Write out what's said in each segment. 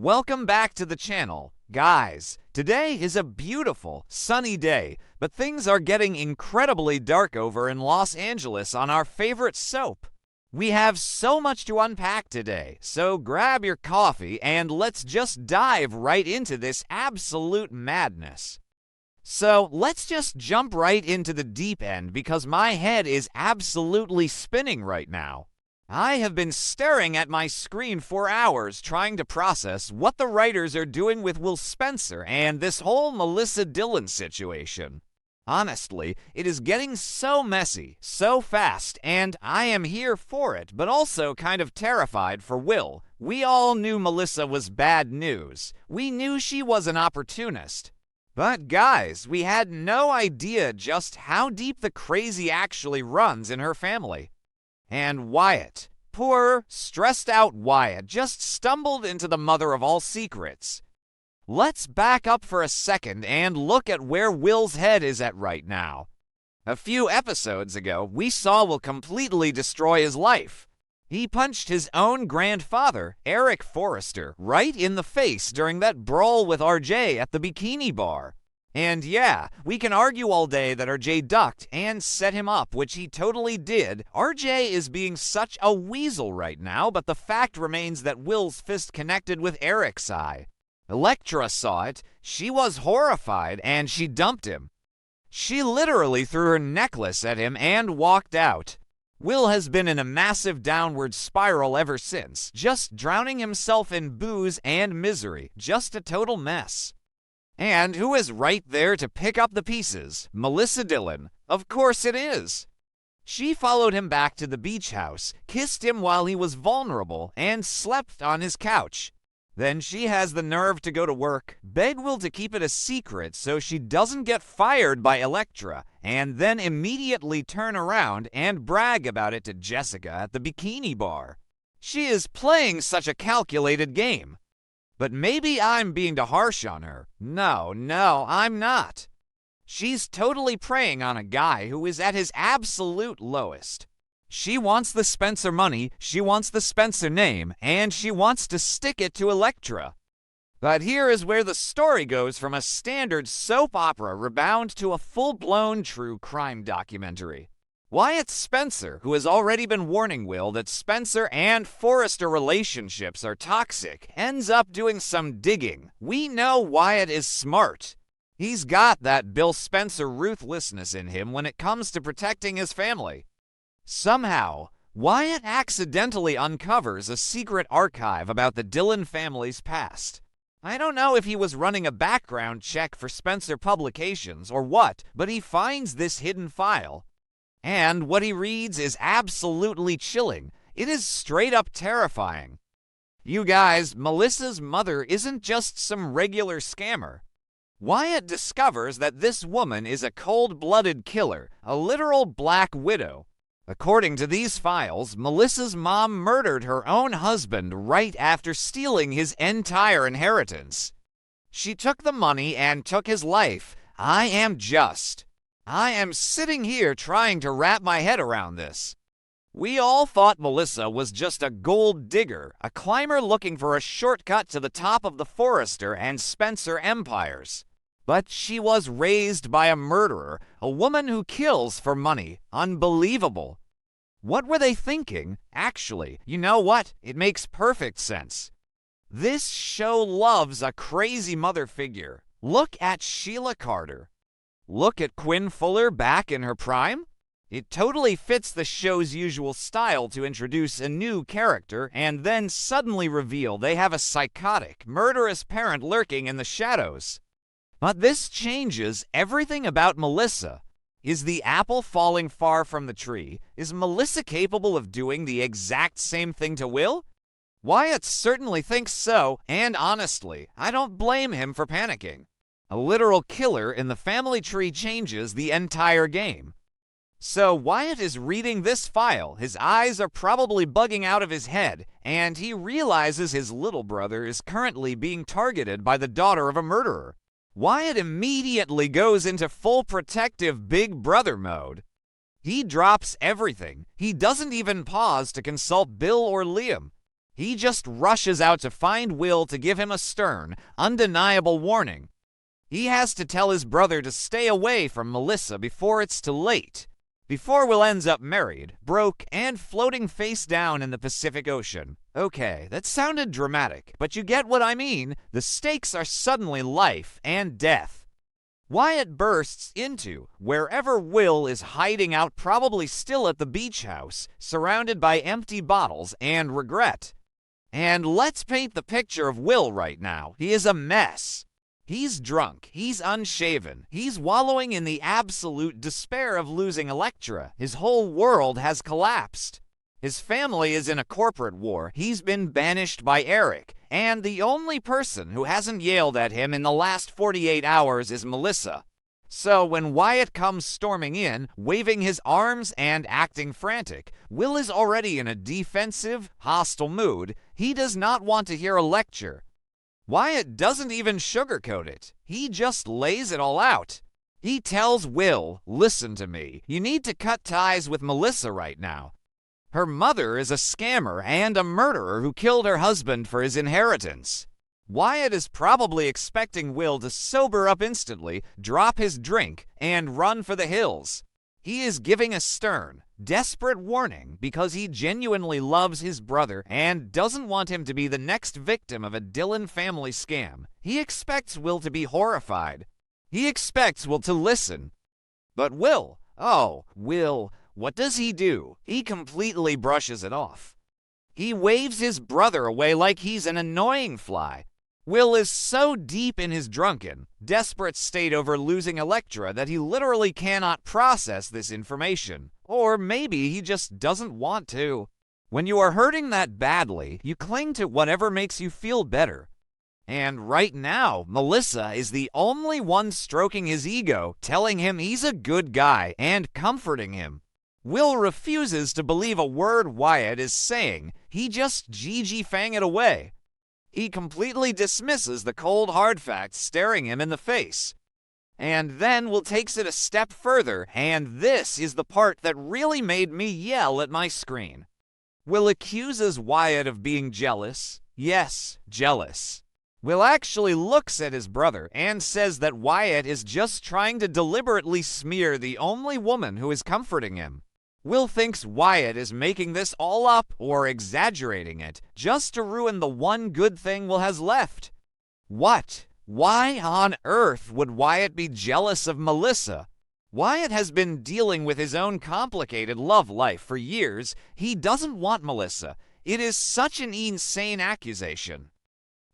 Welcome back to the channel. Guys, today is a beautiful, sunny day, but things are getting incredibly dark over in Los Angeles on our favorite soap. We have so much to unpack today, so grab your coffee and let's just dive right into this absolute madness. So let's just jump right into the deep end because my head is absolutely spinning right now. I have been staring at my screen for hours trying to process what the writers are doing with Will Spencer and this whole Melissa Dillon situation. Honestly, it is getting so messy, so fast, and I am here for it, but also kind of terrified for Will. We all knew Melissa was bad news. We knew she was an opportunist. But guys, we had no idea just how deep the crazy actually runs in her family. And Wyatt, poor, stressed-out Wyatt, just stumbled into the mother of all secrets. Let's back up for a second and look at where Will's head is at right now. A few episodes ago, we saw Will completely destroy his life. He punched his own grandfather, Eric Forrester, right in the face during that brawl with RJ at the bikini bar. And yeah, we can argue all day that RJ ducked and set him up, which he totally did. RJ is being such a weasel right now, but the fact remains that Will's fist connected with Eric's eye. Elektra saw it, she was horrified, and she dumped him. She literally threw her necklace at him and walked out. Will has been in a massive downward spiral ever since, just drowning himself in booze and misery, just a total mess. And who is right there to pick up the pieces? Melissa Dillon. Of course it is. She followed him back to the beach house, kissed him while he was vulnerable, and slept on his couch. Then she has the nerve to go to work, beg Will to keep it a secret so she doesn't get fired by Elektra, and then immediately turn around and brag about it to Jessica at the bikini bar. She is playing such a calculated game. But maybe I'm being too harsh on her. No, I'm not. She's totally preying on a guy who is at his absolute lowest. She wants the Spencer money, she wants the Spencer name, and she wants to stick it to Elektra. But here is where the story goes from a standard soap opera rebound to a full-blown true crime documentary. Wyatt Spencer, who has already been warning Will that Spencer and Forrester relationships are toxic, ends up doing some digging. We know Wyatt is smart. He's got that Bill Spencer ruthlessness in him when it comes to protecting his family. Somehow, Wyatt accidentally uncovers a secret archive about the Dillon family's past. I don't know if he was running a background check for Spencer Publications or what, but he finds this hidden file. And what he reads is absolutely chilling. It is straight up terrifying. You guys, Melissa's mother isn't just some regular scammer. Wyatt discovers that this woman is a cold-blooded killer, a literal black widow. According to these files, Melissa's mom murdered her own husband right after stealing his entire inheritance. She took the money and took his life. I am sitting here trying to wrap my head around this. We all thought Melissa was just a gold digger, a climber looking for a shortcut to the top of the Forrester and Spencer empires. But she was raised by a murderer, a woman who kills for money. Unbelievable. What were they thinking? Actually, you know what? It makes perfect sense. This show loves a crazy mother figure. Look at Sheila Carter. Look at Quinn Fuller back in her prime. It totally fits the show's usual style to introduce a new character and then suddenly reveal they have a psychotic, murderous parent lurking in the shadows. But this changes everything about Melissa. Is the apple falling far from the tree? Is Melissa capable of doing the exact same thing to Will? Wyatt certainly thinks so, and honestly, I don't blame him for panicking. A literal killer in the family tree changes the entire game. So Wyatt is reading this file, his eyes are probably bugging out of his head, and he realizes his little brother is currently being targeted by the daughter of a murderer. Wyatt immediately goes into full protective big brother mode. He drops everything. He doesn't even pause to consult Bill or Liam. He just rushes out to find Will to give him a stern, undeniable warning. He has to tell his brother to stay away from Melissa before it's too late. Before Will ends up married, broke, and floating face down in the Pacific Ocean. Okay, that sounded dramatic, but you get what I mean. The stakes are suddenly life and death. Wyatt bursts into wherever Will is hiding out, probably still at the beach house, surrounded by empty bottles and regret. And let's paint the picture of Will right now. He is a mess. He's drunk, he's unshaven, he's wallowing in the absolute despair of losing Elektra. His whole world has collapsed. His family is in a corporate war, he's been banished by Eric, and the only person who hasn't yelled at him in the last 48 hours is Melissa. So when Wyatt comes storming in, waving his arms and acting frantic, Will is already in a defensive, hostile mood. He does not want to hear a lecture. Wyatt doesn't even sugarcoat it. He just lays it all out. He tells Will, listen to me, you need to cut ties with Melissa right now. Her mother is a scammer and a murderer who killed her husband for his inheritance. Wyatt is probably expecting Will to sober up instantly, drop his drink, and run for the hills. He is giving a stern, desperate warning because he genuinely loves his brother and doesn't want him to be the next victim of a Dylan family scam. He expects Will to be horrified. He expects Will to listen. But Will, what does he do? He completely brushes it off. He waves his brother away like he's an annoying fly. Will is so deep in his drunken, desperate state over losing Elektra that he literally cannot process this information. Or maybe he just doesn't want to. When you are hurting that badly, you cling to whatever makes you feel better. And right now, Melissa is the only one stroking his ego, telling him he's a good guy and comforting him. Will refuses to believe a word Wyatt is saying. He just GG-fang it away. He completely dismisses the cold hard facts staring him in the face. And then Will takes it a step further, and this is the part that really made me yell at my screen. Will accuses Wyatt of being jealous. Yes, jealous. Will actually looks at his brother and says that Wyatt is just trying to deliberately smear the only woman who is comforting him. Will thinks Wyatt is making this all up or exaggerating it just to ruin the one good thing Will has left. What? Why on earth would Wyatt be jealous of Melissa? Wyatt has been dealing with his own complicated love life for years. He doesn't want Melissa. It is such an insane accusation.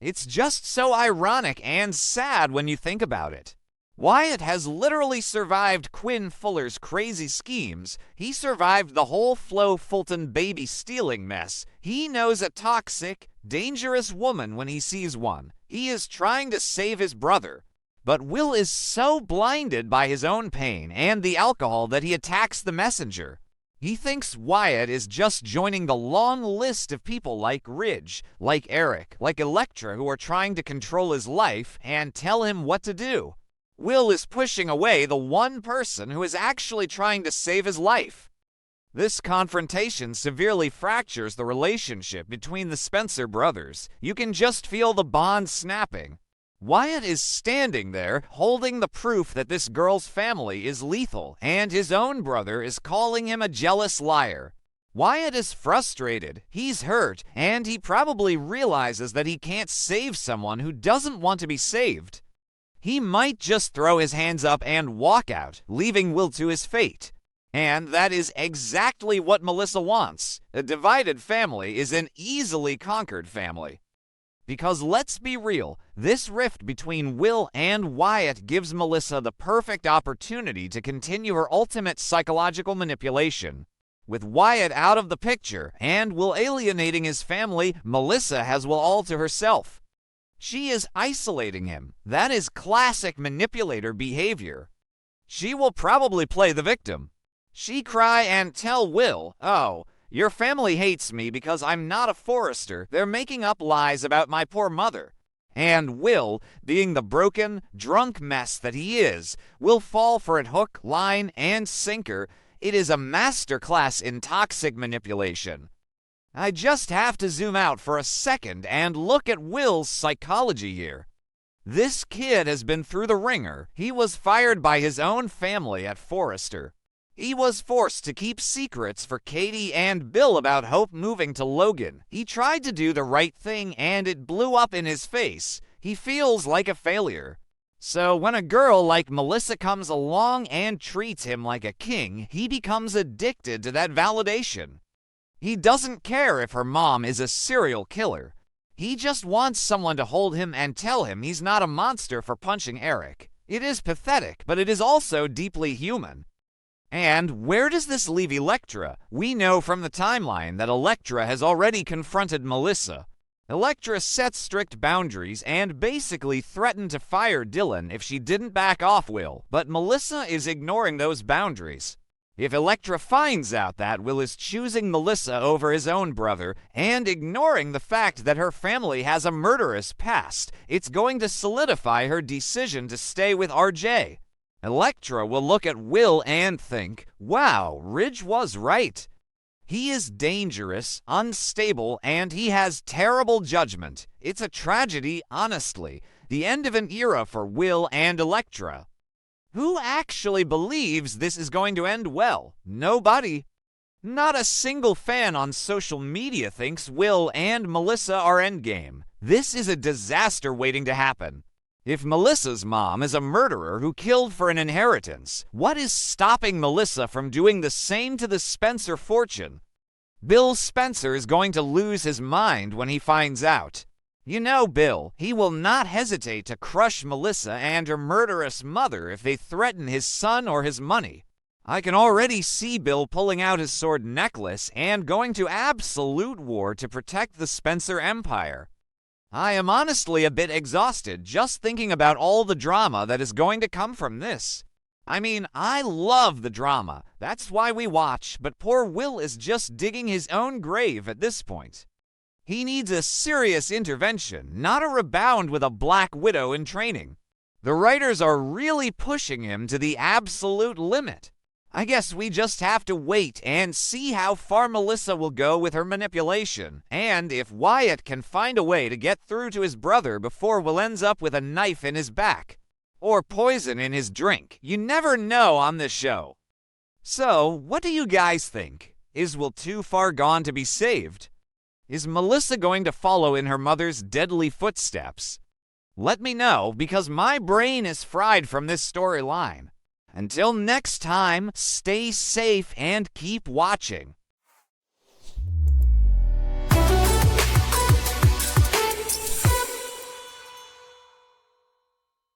It's just so ironic and sad when you think about it. Wyatt has literally survived Quinn Fuller's crazy schemes. He survived the whole Flo Fulton baby stealing mess. He knows a toxic, dangerous woman when he sees one. He is trying to save his brother. But Will is so blinded by his own pain and the alcohol that he attacks the messenger. He thinks Wyatt is just joining the long list of people like Ridge, like Eric, like Elektra who are trying to control his life and tell him what to do. Will is pushing away the one person who is actually trying to save his life. This confrontation severely fractures the relationship between the Spencer brothers. You can just feel the bond snapping. Wyatt is standing there, holding the proof that this girl's family is lethal, and his own brother is calling him a jealous liar. Wyatt is frustrated, he's hurt, and he probably realizes that he can't save someone who doesn't want to be saved. He might just throw his hands up and walk out, leaving Will to his fate. And that is exactly what Melissa wants. A divided family is an easily conquered family. Because let's be real, this rift between Will and Wyatt gives Melissa the perfect opportunity to continue her ultimate psychological manipulation. With Wyatt out of the picture and Will alienating his family, Melissa has Will all to herself. She is isolating him. That is classic manipulator behavior. She will probably play the victim. She cry and tell Will, "Oh, your family hates me because I'm not a forester. They're making up lies about my poor mother." And Will, being the broken, drunk mess that he is, will fall for it hook, line, and sinker. It is a masterclass in toxic manipulation. I just have to zoom out for a second and look at Will's psychology here. This kid has been through the ringer. He was fired by his own family at Forrester. He was forced to keep secrets for Katie and Bill about Hope moving to Logan. He tried to do the right thing and it blew up in his face. He feels like a failure. So when a girl like Melissa comes along and treats him like a king, he becomes addicted to that validation. He doesn't care if her mom is a serial killer. He just wants someone to hold him and tell him he's not a monster for punching Eric. It is pathetic, but it is also deeply human. And where does this leave Elektra? We know from the timeline that Elektra has already confronted Melissa. Elektra sets strict boundaries and basically threatened to fire Dylan if she didn't back off Will, but Melissa is ignoring those boundaries. If Elektra finds out that Will is choosing Melissa over his own brother and ignoring the fact that her family has a murderous past, it's going to solidify her decision to stay with RJ. Elektra will look at Will and think, wow, Ridge was right. He is dangerous, unstable, and he has terrible judgment. It's a tragedy, honestly. The end of an era for Will and Elektra. Who actually believes this is going to end well? Nobody. Not a single fan on social media thinks Will and Melissa are endgame. This is a disaster waiting to happen. If Melissa's mom is a murderer who killed for an inheritance, what is stopping Melissa from doing the same to the Spencer fortune? Bill Spencer is going to lose his mind when he finds out. You know Bill, he will not hesitate to crush Melissa and her murderous mother if they threaten his son or his money. I can already see Bill pulling out his sword necklace and going to absolute war to protect the Spencer empire. I am honestly a bit exhausted just thinking about all the drama that is going to come from this. I mean, I love the drama. That's why we watch, but poor Will is just digging his own grave at this point. He needs a serious intervention, not a rebound with a Black Widow in training. The writers are really pushing him to the absolute limit. I guess we just have to wait and see how far Melissa will go with her manipulation, and if Wyatt can find a way to get through to his brother before Will ends up with a knife in his back. Or poison in his drink. You never know on this show. So, what do you guys think? Is Will too far gone to be saved? Is Melissa going to follow in her mother's deadly footsteps? Let me know, because my brain is fried from this storyline. Until next time, stay safe and keep watching.